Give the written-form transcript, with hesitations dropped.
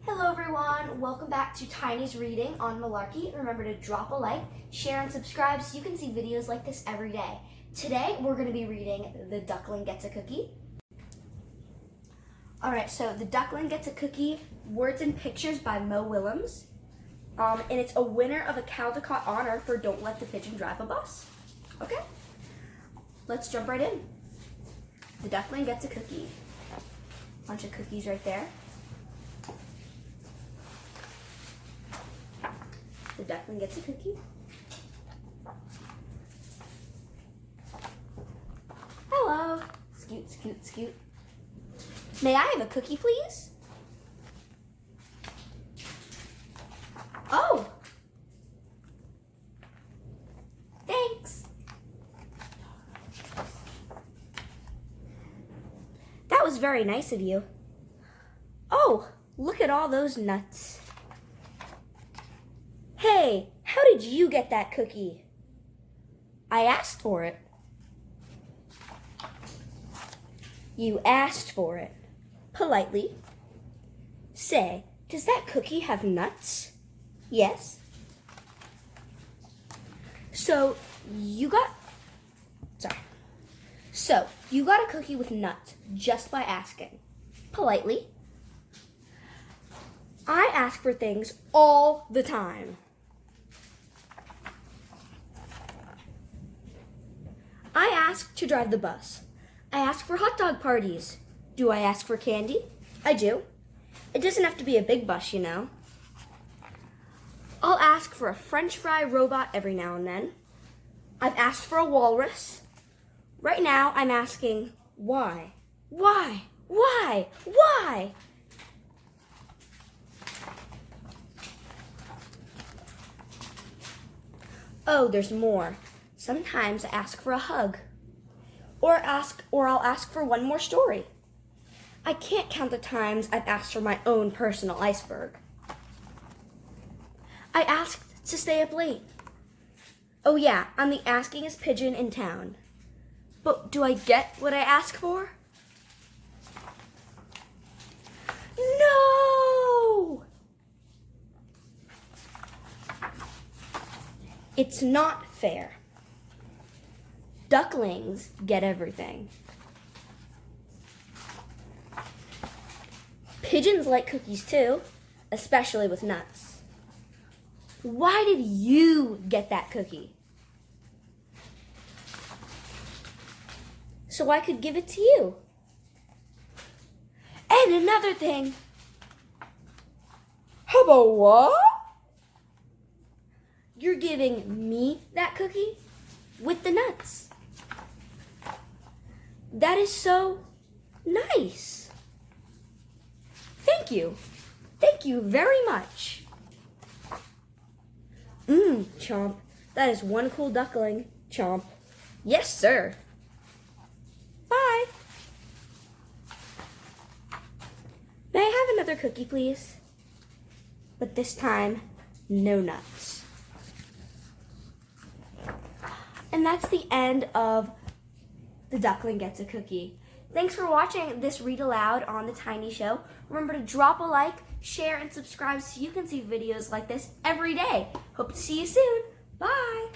Hello everyone, welcome back to Tiny's Reading on Malarkey. Remember to drop a like, share, and subscribe so you can see videos like this every day. Today we're going to be reading The Duckling Gets a Cookie. Alright, so The Duckling Gets a Cookie, Words and Pictures by Mo Willems. And it's a winner of a Caldecott honor for Don't Let the Pigeon Drive a Bus. Okay, let's jump right in. The Duckling Gets a Cookie. Bunch of cookies right there. The duckling gets a cookie. Hello. Scoot, scoot, scoot. May I have a cookie, please? Oh. Thanks. That was very nice of you. Oh, look at all those nuts. Hey, how did you get that cookie? I asked for it. You asked for it. Politely. Say, does that cookie have nuts? Yes. So, you got a cookie with nuts just by asking. Politely. I ask for things all the time. I ask to drive the bus. I ask for hot dog parties. Do I ask for candy? I do. It doesn't have to be a big bus, you know. I'll ask for a French fry robot every now and then. I've asked for a walrus. Right now, I'm asking, why? Why? Why? Why? Oh, there's more. Sometimes I ask for a hug, or I'll ask for one more story. I can't count the times I've asked for my own personal iceberg. I asked to stay up late. Oh yeah, I'm the askingest pigeon in town. But do I get what I ask for? No! It's not fair. Ducklings get everything. Pigeons like cookies too, especially with nuts. Why did you get that cookie? So I could give it to you. And another thing. How about what? You're giving me that cookie with the nuts. That is so nice. Thank you. Thank you very much. Chomp. That is one cool duckling. Chomp. Yes, sir. Bye. May I have another cookie, please? But this time, no nuts. And that's the end of The Duckling Gets a Cookie. Thanks for watching this read aloud on The Tiny Show. Remember to drop a like, share, and subscribe so you can see videos like this every day. Hope to see you soon. Bye.